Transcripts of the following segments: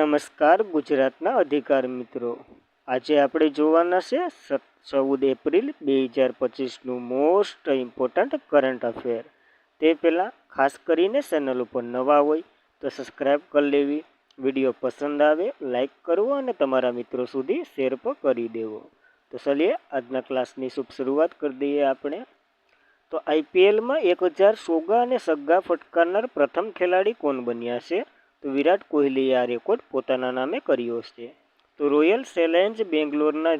નમસ્કાર ગુજરાતના અધિકાર મિત્રો, આજે આપણે જોવાના છે 14 એપ્રિલ 2025નું મોસ્ટ ઇમ્પોર્ટન્ટ કરંટ અફેર. તે પહેલાં ખાસ કરીને ચેનલ ઉપર નવા હોય તો સબસ્ક્રાઈબ કરી લેવી, વિડીયો પસંદ આવે લાઈક કરવો અને તમારા મિત્રો સુધી શેર પણ કરી દેવો. તો ચલીએ આજના ક્લાસની શુભ શરૂઆત કરી દઈએ આપણે. તો આઈપીએલમાં 1000 સોગા અને સગ્ગા ફટકારનાર પ્રથમ ખેલાડી કોણ બન્યા છે? તો વિરાટ કોહલીએ આ રેકોર્ડ પોતાના નામે કર્યો છે. તો રોયલ ચેલેન્જ બેંગ્લોરના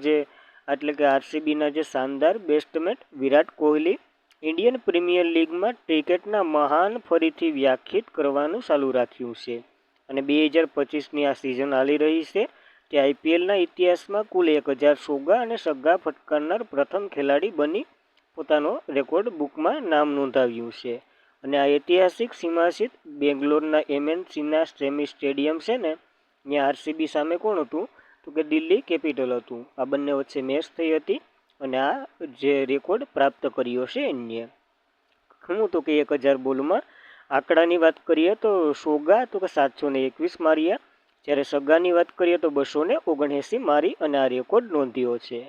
એટલે કે આરસીબીના જે શાનદાર batsman Virat Kohli Indian premier લીગમાં ક્રિકેટના મહાન ફરીથી વ્યાખ્યાયિત કરવાનું ચાલુ રાખ્યું છે. અને 2025ની આ સિઝન હાલી રહી છે તે આઈપીએલના ઇતિહાસમાં કુલ 1000 સોગા અને સગ્ગા ફટકારનાર પ્રથમ ખેલાડી બની પોતાનો રેકોર્ડ બુકમાં નામ નોંધાવ્યું છે. અને આ ઐતિહાસિક સીમાસિત બેંગ્લોરના એમએન સેમી સ્ટેડિયમ છે ને, ત્યાં આરસીબી સામે કોણ હતું? તો કે દિલ્હી કેપિટલ હતું. આ બંને વચ્ચે મેચ થઈ હતી અને આ જે રેકોર્ડ પ્રાપ્ત કર્યો છે એને હું તો કે 1000 બોલમાં આંકડાની વાત કરીએ તો સોગા તો કે 721 માર્યા, જ્યારે સગ્ગાની વાત કરીએ તો 279 મારી અને આ રેકોર્ડ નોંધ્યો છે.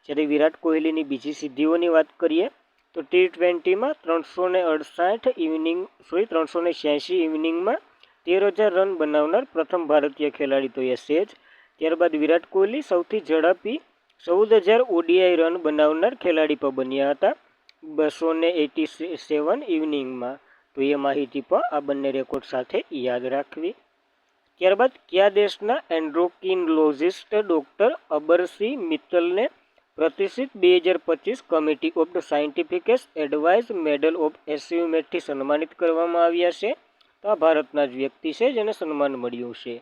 જ્યારે વિરાટ કોહલીની બીજી સિદ્ધિઓની વાત કરીએ તો T20માં 386 ઇનિંગમાં 13,000 રન બનાવનાર પ્રથમ ભારતીય ખેલાડી તો એ છે જ. ત્યારબાદ વિરાટ કોહલી સૌથી ઝડપી 14,000 ઓડીઆઈ રન બનાવનાર ખેલાડી પણ બન્યા હતા 287 ઇનિંગમાં. તો એ માહિતી પણ આ બંને રેકોર્ડ સાથે યાદ રાખવી. ત્યારબાદ કયા દેશના એન્ડોક્રિનોલોજિસ્ટ ડોક્ટર અબરસિંહ મિત્તલને પ્રતિષ્ઠિત 2025 committee of the scientific advice medal of એચિવમેન્ટથી સન્માનિત કરવામાં આવ્યા છે? તો આ ભારતના જ વ્યક્તિ છે જેને સન્માન મળ્યું છે.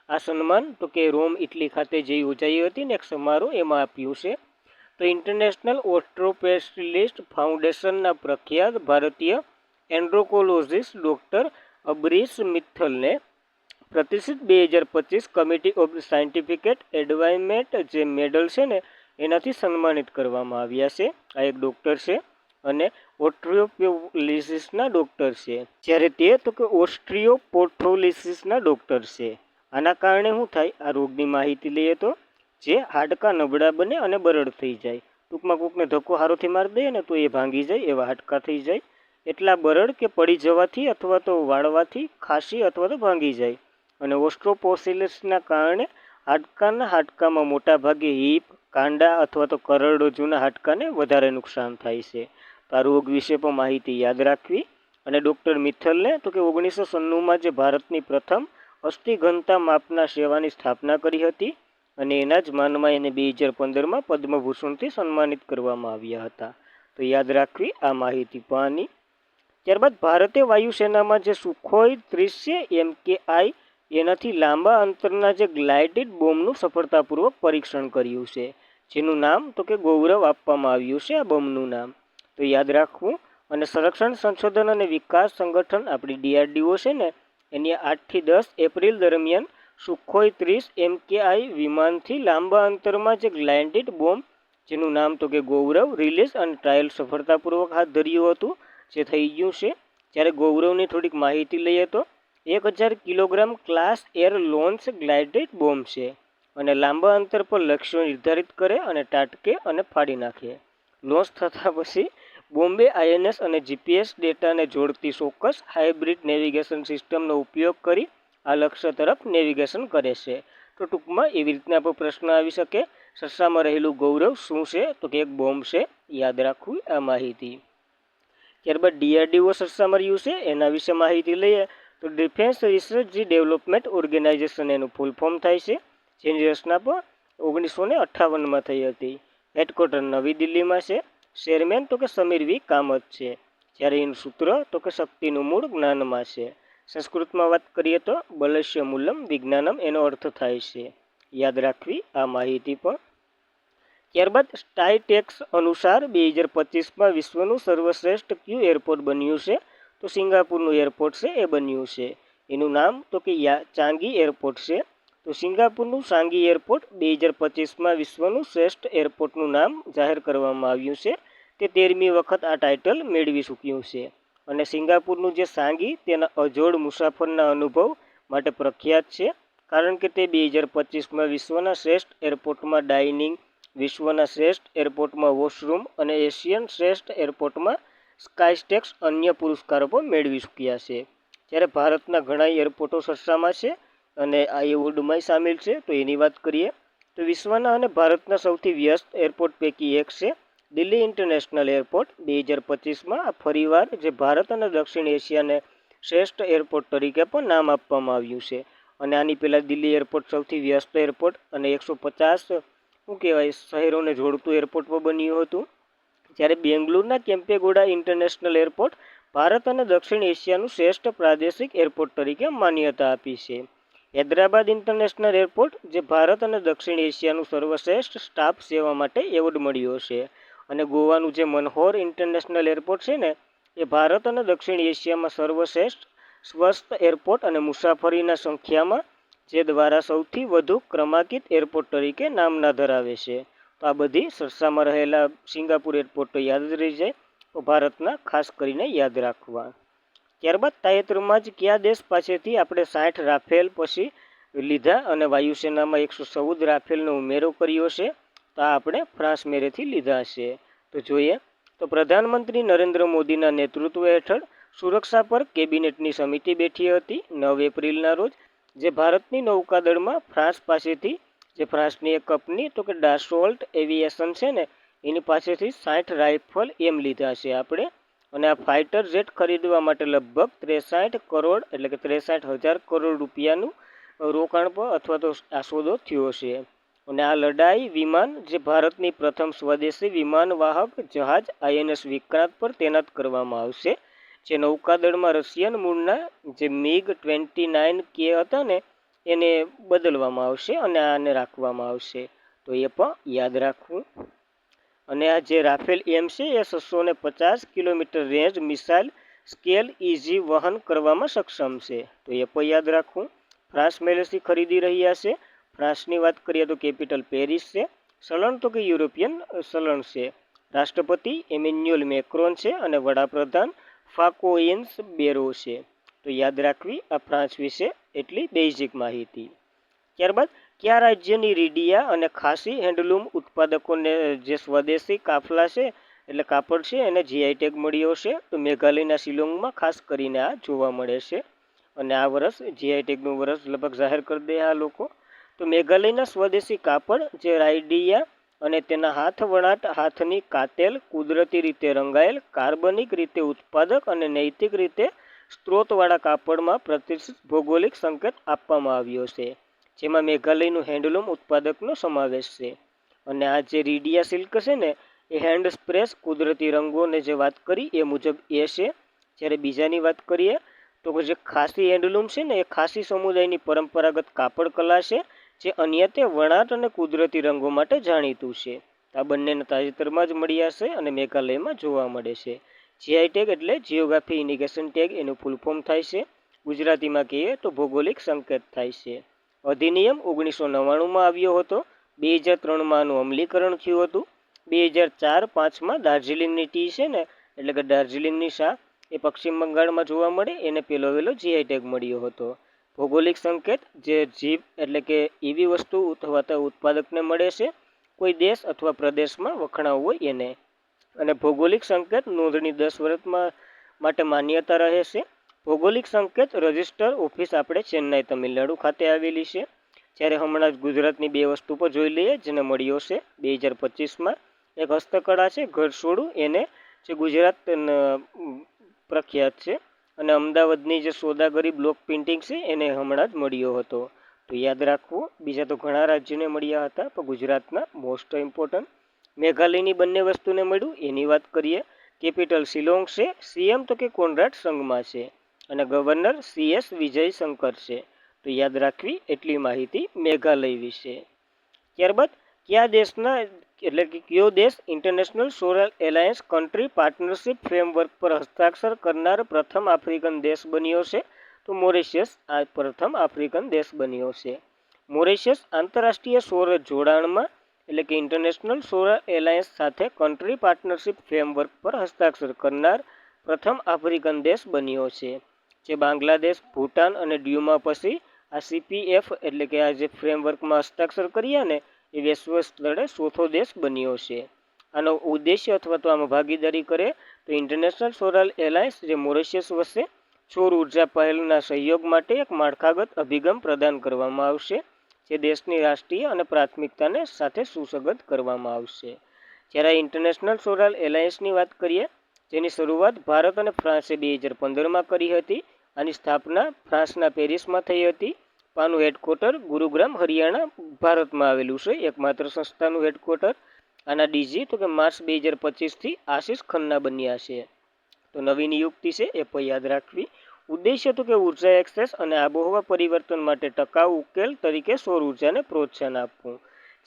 આ સન્માન તો કે રોમ ઇટલી ખાતે જે યોજાઈ હતી ને એક સમારોહ એમાં આપ્યું છે. તો ઇન્ટરનેશનલ ઓસ્ટ્રોસ્પેશિયલિસ્ટ ફાઉન્ડેશનના પ્રખ્યાત ભારતીય એન્ડોક્રિનોલોજિસ્ટ ડોક્ટર અબરીશ મિત્તલને પ્રતિષ્ઠિત 2025 કમિટી ઓફ સાયન્ટિફિક એડવાઇસમેન્ટ જે મેડલ છે ને એનાથી સન્માનિત કરવામાં આવ્યા છે. આ એક ડૉક્ટર છે અને ઓસ્ટિયોપોરોલિસિસના ડૉક્ટર છે, જ્યારે તે તો કે ઓસ્ટિયોપોરોલિસિસના ડૉક્ટર છે. આના કારણે શું થાય? આ રોગની માહિતી લઈએ તો જે હાડકાં નબળા બને અને બરડ થઈ જાય. ટૂંકમાં કોકને ધક્કો હારોથી મારી દઈએ ને તો એ ભાંગી જાય એવા હાડકાં થઈ જાય. એટલા બરડ કે પડી જવાથી અથવા તો વાળવાથી ખાંસી અથવા તો ભાંગી જાય. અને ઓસ્ટિયોપોરોલિસિસના કારણે હાડકામાં મોટા ભાગે હિપ, કાંડા અથવા તો કરોડરજ્જુના હાડકાને વધારે નુકસાન થાય છે. તો આ રોગ વિશે પણ માહિતી યાદ રાખવી. અને ડૉક્ટર મિત્તલને તો કે 1996માં જે ભારતની પ્રથમ અસ્થિ ઘનતા માપના સેવાની સ્થાપના કરી હતી અને એના જ માનમાં એને 2015માં પદ્મભૂષણથી સન્માનિત કરવામાં આવ્યા હતા. તો યાદ રાખવી આ માહિતી પાની. ત્યારબાદ ભારતે વાયુસેનામાં જે સુખોઈ 30 છે MKI એનાથી લાંબા અંતરના જે ગ્લાઇડેડ બોમ્બનું સફળતાપૂર્વક પરીક્ષણ કર્યું છે, જેનું નામ તો કે ગૌરવ આપવામાં આવ્યું છે આ બોમ્બનું નામ. તો યાદ રાખવું. અને સંરક્ષણ સંશોધન અને વિકાસ સંગઠન આપણી DRDO છે ને, એની 8 થી 10 એપ્રિલ દરમિયાન સુખોઈ 30 MKI વિમાનથી લાંબા અંતરમાં જે ગ્લાઇડેડ બોમ્બ જેનું નામ તો કે ગૌરવ રિલીઝ અને ટ્રાયલ સફળતાપૂર્વક હાથ ધર્યું હતું, જે થઈ ગયું છે. જ્યારે ગૌરવની થોડીક માહિતી લઈએ તો 1000 kilogram class air launch glided bomb છે અને લાંબા અંતર પર લક્ષ્યો નિર્ધારિત કરે અને તાટકે અને ફાડી નાખે. લોન્ચ થતાં પછી બોમ્બે INS અને GPS ડેટાને જોડતી ચોક્કસ હાઇબ્રિડ નેવિગેશન સિસ્ટમનો ઉપયોગ કરી આ લક્ષ્ય તરફ નેવિગેશન કરે છે. તો ટૂંકમાં એવી રીતના પણ પ્રશ્ન આવી શકે, સસ્સામાં રહેલું ગૌરવ શું છે? તો કે એક બોમ્બ છે. યાદ રાખવું આ માહિતી. ત્યારબાદ DRDO સસ્સામાં રહ્યું છે એના વિશે માહિતી લઈએ તો ડિફેન્સ રિસર્ચ ડેવલપમેન્ટ ઓર્ગેનાઇઝેશન એનું ફૂલ ફોર્મ થાય છે, જેની રચના પણ 1958માં થઈ હતી. હેડક્વાર્ટર નવી દિલ્હીમાં છે. ચેરમેન તો કે સમીર V કામત છે, જ્યારે એનું સૂત્ર તો કે શક્તિનું મૂળ જ્ઞાનમાં છે. સંસ્કૃતમાં વાત કરીએ તો બલસ્ય મૂલમ વિજ્ઞાનમ એનો અર્થ થાય છે. યાદ રાખવી આ માહિતી પણ. ત્યારબાદ સ્કાયટેક્સ અનુસાર 2025માં વિશ્વનું સર્વશ્રેષ્ઠ કયું એરપોર્ટ બન્યું છે? તો સિંગાપુરનું એરપોર્ટ છે એ બન્યું છે. એનું નામ તો કે ચાંગી એરપોર્ટ છે. તો સિંગાપુરનું ચાંગી એરપોર્ટ 2025માં વિશ્વનું શ્રેષ્ઠ એરપોર્ટનું નામ જાહેર કરવામાં આવ્યું છે. તે 13મી વખત આ ટાઇટલ મેળવી ચૂક્યું છે. અને સિંગાપુરનું જે ચાંગી તેના અજોડ મુસાફરના અનુભવ માટે પ્રખ્યાત છે. કારણ કે તે 2025માં વિશ્વના શ્રેષ્ઠ એરપોર્ટમાં ડાઇનિંગ, વિશ્વના શ્રેષ્ઠ એરપોર્ટમાં વોશરૂમ અને એશિયન શ્રેષ્ઠ એરપોર્ટમાં સ્કાયટેક્સ અન્ય પુરસ્કારો પણ મેળવી ચૂક્યા છે. જ્યારે ભારતના ઘણા એરપોર્ટો સર્સામાં છે અને આ એવોર્ડમાં સામેલ છે. તો એની વાત કરીએ તો વિશ્વના અને ભારતના સૌથી વ્યસ્ત એરપોર્ટ પૈકી એક છે દિલ્હી ઇન્ટરનેશનલ એરપોર્ટ. 2025માં આ ફરીવાર જે ભારત અને દક્ષિણ એશિયાને શ્રેષ્ઠ એરપોર્ટ તરીકે પણ નામ આપવામાં આવ્યું છે. અને આની પહેલાં દિલ્હી એરપોર્ટ સૌથી વ્યસ્ત એરપોર્ટ અને 150 શું કહેવાય શહેરોને જોડતું એરપોર્ટ પણ બન્યું હતું. જ્યારે બેંગલુરુના કેમ્પેગૌડા ઇન્ટરનેશનલ એરપોર્ટ ભારત અને દક્ષિણ એશિયાનું શ્રેષ્ઠ પ્રાદેશિક એરપોર્ટ તરીકે માન્યતા આપી છે. હૈદરાબાદ ઇન્ટરનેશનલ એરપોર્ટ જે ભારત અને દક્ષિણ એશિયાનું સર્વશ્રેષ્ઠ સ્ટાફ સેવા માટે એવોર્ડ મળ્યો છે. અને ગોવાનું જે મનોહર ઇન્ટરનેશનલ એરપોર્ટ છે ને એ ભારત અને દક્ષિણ એશિયામાં સર્વશ્રેષ્ઠ સ્વસ્થ એરપોર્ટ અને મુસાફરીના સંખ્યામાં જે દ્વારા સૌથી વધુ ક્રમાંકિત એરપોર્ટ તરીકે નામના ધરાવે છે. તો આ બધી સરસામાં રહેલા સિંગાપુર એરપોર્ટ તો યાદ જ રહી જાય, તો ભારતના ખાસ કરીને યાદ રાખવા. ત્યારબાદ તાજેતરમાં જ કયા દેશ પાસેથી આપણે 60 રાફેલ પછી લીધા અને વાયુસેનામાં 114 રાફેલનો ઉમેરો કર્યો છે? તો આ આપણે ફ્રાન્સ મેરેથી લીધા છે. તો જોઈએ તો પ્રધાનમંત્રી નરેન્દ્ર મોદીના નેતૃત્વ હેઠળ સુરક્ષા પર કેબિનેટની સમિતિ બેઠી હતી 9 એપ્રિલના રોજ. જે ભારતની નૌકાદળમાં ફ્રાન્સ પાસેથી જે ફ્રાન્સની એક કંપની તો કે ડાસોલ્ટ એવિએશન છે ને એની પાસેથી 60 રાઇફલ એમ લીધા છે આપણે. અને આ ફાઇટર જેટ ખરીદવા માટે લગભગ 63 કરોડ એટલે કે 63,000 કરોડ રૂપિયાનું રોકાણ પર અથવા તો આ સોદો થયો છે. અને આ લડાઈ વિમાન જે ભારતની પ્રથમ સ્વદેશી વિમાનવાહક જહાજ INS વિક્રાંત પર તૈનાત કરવામાં આવશે. જે નૌકાદળમાં રશિયન મૂળના જે MiG-29K હતા ને એને બદલવામાં આવશે અને આને રાખવામાં આવશે. તો એ પણ યાદ રાખવું. અને આ જે રાફેલ એમ છે એ 650 kilometre range missile scale easy વહન કરવામાં સક્ષમ છે. તો એ પણ યાદ રાખવું. ફ્રાન્સ મેલેથી ખરીદી રહ્યા છે. ફ્રાન્સની વાત કરીએ તો કેપિટલ પેરિસ છે. ચલણ તો કે યુરોપિયન ચલણ છે. રાષ્ટ્રપતિ એમેન્યુઅલ મેક્રોન છે અને વડાપ્રધાન ફ્રાન્કોઇસ બેરો છે. તો યાદ રાખવી આ ફ્રાન્સ વિશે એટલી બેઝિક માહિતી. ત્યારબાદ કયા રાજ્યની રીડિયા અને ખાસી હેન્ડલૂમ ઉત્પાદકોને જે સ્વદેશી કાફલા છે એટલે કાપડ છે એને GI ટેગ મળ્યો છે? તો મેઘાલયના શિલોંગમાં ખાસ કરીને આ જોવા મળે છે. અને આ વર્ષ GI ટેગનું વર્ષ લગભગ જાહેર કરી દે આ લોકો. તો મેઘાલયના સ્વદેશી કાપડ જે રાઇડિયા અને તેના હાથ વણાટ હાથની કાતેલ કુદરતી રીતે રંગાયેલ કાર્બનિક રીતે ઉત્પાદક અને નૈતિક રીતે સ્ત્રોતવાળા કાપડમાં પ્રતિષ્ઠિત ભૌગોલિક સંકેત આપવામાં આવ્યો છે. જેમાં મેઘાલયનું હેન્ડલૂમ ઉત્પાદકનો સમાવેશ છે. અને આ જે રીડિયા સિલ્ક છે ને એ હેન્ડ સ્પ્રેસ કુદરતી રંગોને જે વાત કરી એ મુજબ એ છે. જ્યારે બીજાની વાત કરીએ તો જે ખાસી હેન્ડલૂમ છે ને એ ખાસી સમુદાયની પરંપરાગત કાપડ કલા છે જે અન્ય તે વણાટ અને કુદરતી રંગો માટે જાણીતું છે. આ બંનેને તાજેતરમાં જ મળ્યા છે અને મેઘાલયમાં જોવા મળે છે. GI ટેગ એટલે જિયોગ્રાફી ઇન્ડિકેશન ટેગ એનું ફૂલ ફોર્મ થાય છે. ગુજરાતીમાં કહીએ તો ભૌગોલિક સંકેત થાય છે. અધિનિયમ 1999માં આવ્યો હતો. 2003માં આનું અમલીકરણ થયું હતું. 2004-5માં દાર્જિલિંગની ટી છે ને એટલે કે દાર્જિલિંગની શા એ પશ્ચિમ બંગાળમાં જોવા મળે એને પહેલો GI ટેગ મળ્યો હતો. ભૌગોલિક સંકેત જે જીભ એટલે કે એવી વસ્તુ અથવા તો ઉત્પાદકને મળે છે કોઈ દેશ અથવા પ્રદેશમાં વખણાવું હોય એને. અને ભૌગોલિક સંકેત નોંધણી 10 વર્ષમાં માટે માન્યતા રહે છે. ભૌગોલિક સંકેત રજિસ્ટર ઓફિસ આપણે ચેન્નાઈ તમિલનાડુ ખાતે આવેલી છે. જ્યારે હમણાં જ ગુજરાતની 2 વસ્તુ પર જોઈ લઈએ જેને મળ્યો છે 2025માં. એક હસ્તકળા છે ઘરછોડું એને જે ગુજરાત પ્રખ્યાત છે. અને અમદાવાદની જે સોદાગરી બ્લોક પ્રિન્ટિંગ છે એને હમણાં જ મળ્યો હતો. તો યાદ રાખવું. બીજા તો ઘણા રાજ્યોને મળ્યા હતા પણ ગુજરાતના મોસ્ટ ઇમ્પોર્ટન્ટ. મેઘાલયની બંને વસ્તુને મળ્યું એની વાત કરીએ. કેપિટલ શિલોંગ છે. CM તો કે કોનરાડ સંગમા છે. અને ગવર્નર CS વિજયશંકર છે. તો યાદ રાખવી એટલી માહિતી મેઘાલય વિશે. ત્યારબાદ કયા દેશના એટલે કે કયો દેશ international solar alliance country partnership framework પર હસ્તાક્ષર કરનાર પ્રથમ આફ્રિકન દેશ બન્યો છે? તો મોરિશિયસ આ પ્રથમ આફ્રિકન દેશ બન્યો છે. મોરિશિયસ આંતરરાષ્ટ્રીય સૌર જોડાણમાં એટલે કે ઇન્ટરનેશનલ સોલર એલાયન્સ સાથે કન્ટ્રી પાર્ટનરશિપ ફ્રેમવર્ક પર હસ્તાક્ષર કરનાર પ્રથમ આફ્રિકન દેશ બન્યો છે. જે બાંગ્લાદેશ, ભૂટાન અને ડ્યુમા પછી આ CPF એટલે કે આ જે ફ્રેમવર્કમાં હસ્તાક્ષર કર્યા ને એ વિશ્વ સ્તરે 4થો દેશ બન્યો છે. આનો ઉદ્દેશ્ય અથવા તો આમાં ભાગીદારી કરે તો ઇન્ટરનેશનલ સોલર એલાયન્સ જે મોરિશિયસ વચ્ચે સૌર ઉર્જા પહેલના સહયોગ માટે એક માળખાગત અભિગમ પ્રદાન કરવામાં આવશે, જે દેશની રાષ્ટ્રીય અને પ્રાથમિકતાને સાથે સુસંગત કરવામાં આવશે. જ્યારે ઇન્ટરનેશનલ સોલર એલાયન્સની વાત કરીએ, જેની શરૂઆત ભારત અને ફ્રાન્સે 2015માં કરી હતી. આની સ્થાપના ફ્રાન્સના પેરિસમાં થઈ હતી. આનું હેડક્વાર્ટર ગુરુગ્રામ, હરિયાણા, ભારતમાં આવેલું છે. એકમાત્ર સંસ્થાનું હેડક્વાર્ટર. આના ડીજી તો કે માર્ચ 2025થી આશિષ ખન્ના બન્યા છે. તો નવી નિયુક્તિ છે એ પણ યાદ રાખવી. ઉદ્દેશ્ય તો કે ઉર્જા એક્સેસ અને આબોહવા પરિવર્તન માટે ટકાઉ ઉકેલ તરીકે સૌર ઉર્જાને પ્રોત્સાહન આપવું,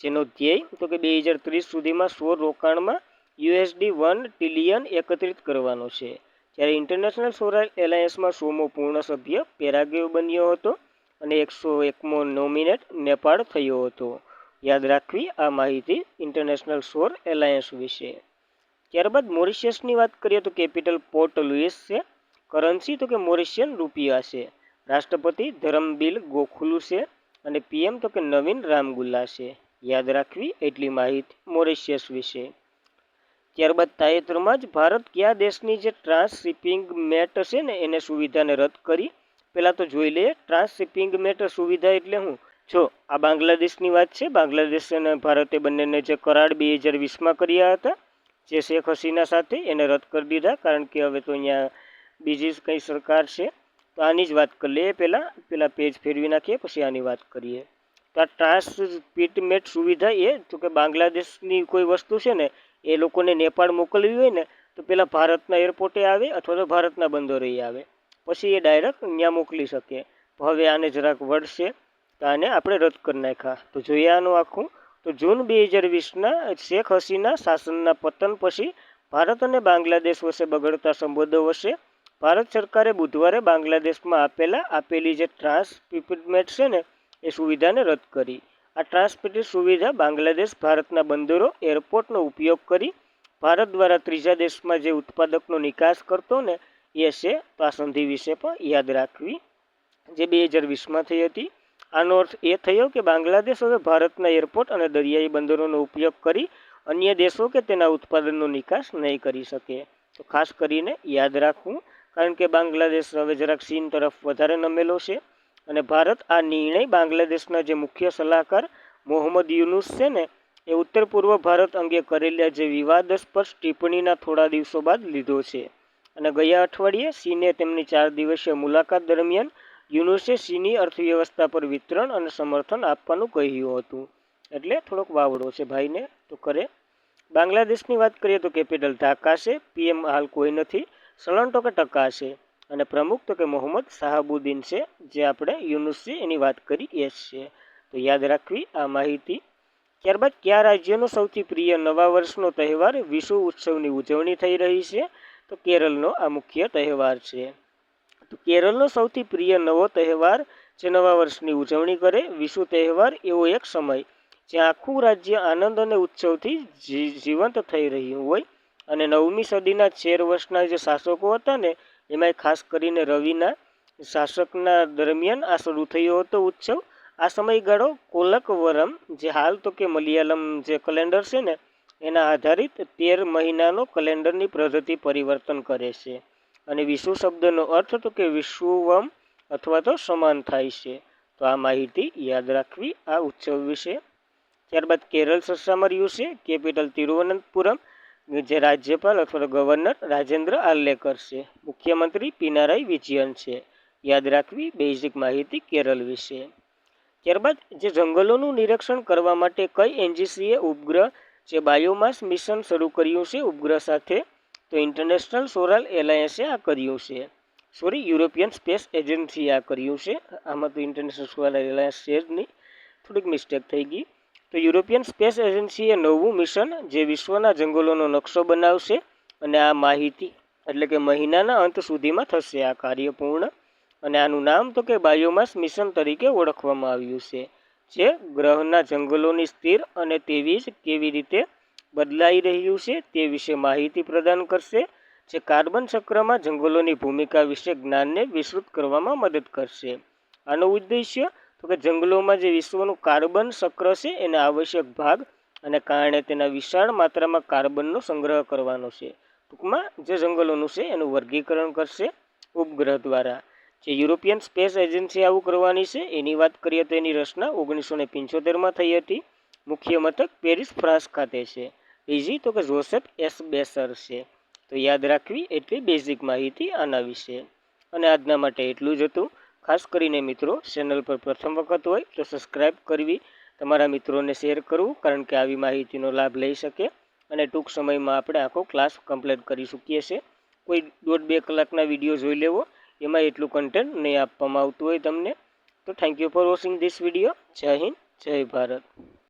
જેનો ધ્યેય તો કે 2030 સુધીમાં સૌર રોકાણમાં $1 ટ્રિલિયન એકત્રિત કરવાનો છે. જ્યારે ઇન્ટરનેશનલ સોલર એલાયન્સમાં 100મો પૂર્ણ સભ્ય પેરાગ્વે બન્યો હતો અને 101મો નોમિનેટ નેપાળ થયો હતો. યાદ રાખવી આ માહિતી ઇન્ટરનેશનલ સૌર એલાયન્સ વિશે. ત્યારબાદ મોરિશિયસની વાત કરીએ તો કેપિટલ પોર્ટ લુઇસ છે. કરન્સી તો કે મોરિશિયન રૂપિયા છે. રાષ્ટ્રપતિ ધરમબીલ ગોખલુ છે અને PM તો કે નવીન રામગુલ્લા છે. યાદ રાખવી એટલી માહિતી મોરિશિયસ વિશે. ત્યારબાદ તાજેતરમાં જ ભારત કયા દેશની જે ટ્રાન્સશિપિંગ મેટ છે ને એને સુવિધાને રદ કરી. પહેલાં તો જોઈ લઈએ ટ્રાન્સશિપિંગ મેટ સુવિધા એટલે શું. જો આ બાંગ્લાદેશની વાત છે. બાંગ્લાદેશ અને ભારતે બંનેને જે કરાર 2020માં કર્યા હતા, જે શેખ હસીના સાથે, એને રદ કરી દીધા, કારણ કે હવે તો અહીંયા બીજી કંઈ સરકાર છે. તો આની જ વાત કરી લઈએ. પહેલાં પેજ ફેરવી નાખીએ, પછી આની વાત કરીએ. તો આ ટ્રાન્સશિપમેન્ટ સુવિધા એ તો કે બાંગ્લાદેશની કોઈ વસ્તુ છે ને એ લોકોને નેપાળ મોકલવી હોય ને તો પહેલાં ભારતના એરપોર્ટે આવે અથવા તો ભારતના બંદરે આવે, પછી એ ડાયરેક્ટ ત્યાં મોકલી શકે. હવે આને જરાક વળશે તો આને આપણે રદ કરી નાખ્યા. તો જોઈએ આનું આખું. તો જૂન 2020ના શેખ હસીના શાસનના પતન પછી ભારત અને બાંગ્લાદેશ વચ્ચે બગડતા સંબંધો વચ્ચે ભારત સરકારે બુધવારે બાંગ્લાદેશમાં આપેલી જે ટ્રાન્સશિપમેન્ટ છે ને એ સુવિધાને રદ કરી. આ ટ્રાન્સશિપિંગ સુવિધા બાંગ્લાદેશ ભારતના બંદરો, એરપોર્ટનો ઉપયોગ કરી ભારત દ્વારા ત્રીજા દેશમાં જે ઉત્પાદકનો નિકાસ કરતો ને એ છે. તો આ સંધિ વિશે પણ યાદ રાખવી, જે 2020માં થઈ હતી. આનો અર્થ એ થયો કે બાંગ્લાદેશ હવે ભારતના એરપોર્ટ અને દરિયાઈ બંદરોનો ઉપયોગ કરી અન્ય દેશો કે તેના ઉત્પાદનનો નિકાસ નહીં કરી શકે. તો ખાસ કરીને યાદ રાખવું, કારણ કે બાંગ્લાદેશ હવે જરાક ચીન તરફ વધારે નમેલો છે. અને ભારત આ નિર્ણય બાંગ્લાદેશના જે મુખ્ય સલાહકાર મોહમ્મદ યુનુસ છે ને એ ઉત્તર પૂર્વ ભારત અંગે કરેલા જે વિવાદાસ્પદ ટિપ્પણીના થોડા દિવસો બાદ લીધો છે. અને ગયા અઠવાડિયે ચીને તેમની 4 દિવસીય મુલાકાત દરમિયાન યુનુસે ચીની અર્થવ્યવસ્થા પર વિતરણ અને સમર્થન આપવાનું કહ્યું હતું. એટલે થોડોક વાવડો છે ભાઈને તો કરે. બાંગ્લાદેશની વાત કરીએ તો કેપિટલ ઢાકા છે. PM હાલ કોઈ નથી. ચલણ તો કે ટકા છે. અને પ્રમુખ તો કે મોહમ્મદ શાહાબુદ્દીન છે. જે આપણે યુનુસ છે એની વાત કરી એ જ છે. તો યાદ રાખવી આ માહિતી. ત્યારબાદ કયા રાજ્યનો સૌથી પ્રિય નવા વર્ષનો તહેવાર વિષુ ઉત્સવની ઉજવણી થઈ રહી છે. તો કેરળનો આ મુખ્ય તહેવાર છે. તો કેરળનો સૌથી પ્રિય નવો તહેવાર જે નવા વર્ષની ઉજવણી કરે. વિષુ તહેવાર એવો એક સમય જ્યાં આખું રાજ્ય આનંદ અને ઉત્સવથી જીવંત થઈ રહ્યું હોય. અને 9મી સદીના 13 વર્ષના જે શાસકો હતા ને એમાં ખાસ કરીને રવિના શાસકના દરમિયાન આ શરૂ થયો હતો ઉત્સવ. આ સમયગાળો કોલકવરમ, જે હાલ તો કે મલયાલમ જે કેલેન્ડર છે ને એના આધારિત 13 મહિનાનો કેલેન્ડરની પદ્ધતિ પરિવર્તન કરે છે. અને વિષુ શબ્દનો અર્થ તો કે વિષુવમ અથવા તો સમાન થાય છે. તો આ માહિતી યાદ રાખવી આ ઉત્સવ વિશે. ત્યારબાદ કેરળ સત્તામાં રહ્યું છે. કેપિટલ તિરુવનંતપુરમ, જે રાજ્યપાલ અથવા તો ગવર્નર રાજેન્દ્ર આર્લેકર છે. મુખ્યમંત્રી પિનારાઈ વિજયન છે. યાદ રાખવી બેઝિક માહિતી કેરળ વિશે. ત્યારબાદ જે જંગલોનું નિરીક્ષણ કરવા માટે કઈ એનજીસીએ ઉપગ્રહ જે બાયોમાસ મિશન શરૂ કર્યું છે ઉપગ્રહ સાથે. તો ઇન્ટરનેશનલ સોલર એલાયન્સે આ કર્યું છે. યુરોપિયન સ્પેસ એજન્સીએ આ કર્યું છે. આમાં તો ઇન્ટરનેશનલ સોલર એલાયન્સ છે જ નહીં, થોડીક મિસ્ટેક થઈ ગઈ. તો યુરોપિયન સ્પેસ એજન્સીએ નવું મિશન જે વિશ્વના જંગલોનો નકશો બનાવશે. અને આ માહિતી એટલે કે મહિનાના અંત સુધીમાં થશે આ કાર્ય પૂર્ણ. અને આનું નામ તો કે બાયોમાસ મિશન તરીકે ઓળખવામાં આવ્યું છે, જે ગ્રહના જંગલોની સ્થિર અને તેવી જ કેવી રીતે બદલાઈ રહ્યું છે તે વિશે માહિતી પ્રદાન કરશે, જે કાર્બન ચક્રમાં જંગલોની ભૂમિકા વિશે જ્ઞાનને વિસ્તૃત કરવામાં મદદ કરશે. આનો ઉદ્દેશ્ય તો કે જંગલોમાં જે વિશ્વનું કાર્બન ચક્ર છે એને આવશ્યક ભાગ અને કારણે તેના વિશાળ માત્રામાં કાર્બનનો સંગ્રહ કરવાનો છે. ટૂંકમાં જે જંગલોનું છે એનું વર્ગીકરણ કરશે ઉપગ્રહ દ્વારા. જે યુરોપિયન સ્પેસ એજન્સી આવું કરવાની છે એની વાત કરીએ તો એની રચના 1975માં થઈ હતી. મુખ્ય મથક પેરિસ, ફ્રાન્સ ખાતે છે. બીજી તો કે જોસેફ એસ બેસર છે. તો યાદ રાખવી એટલી બેઝિક માહિતી આના વિશે. અને આજના માટે એટલું જ હતું. ખાસ કરીને મિત્રો, ચેનલ પર પ્રથમ વખત હોય તો સબસ્ક્રાઈબ કરવી, તમારા મિત્રોને શેર કરવું, કારણ કે આવી માહિતીનો લાભ લઈ શકે અને ટૂંક સમયમાં આપણે આખો ક્લાસ કમ્પ્લીટ કરી શકીએ છીએ. કોઈ 1.5-2 કલાકના વિડીયો જોઈ લેવો, એમાં એટલું કન્ટેન્ટ નહીં આપવામાં આવતું હોય તમને. તો thank you for watching this video. જય હિન્દ, જય ભારત.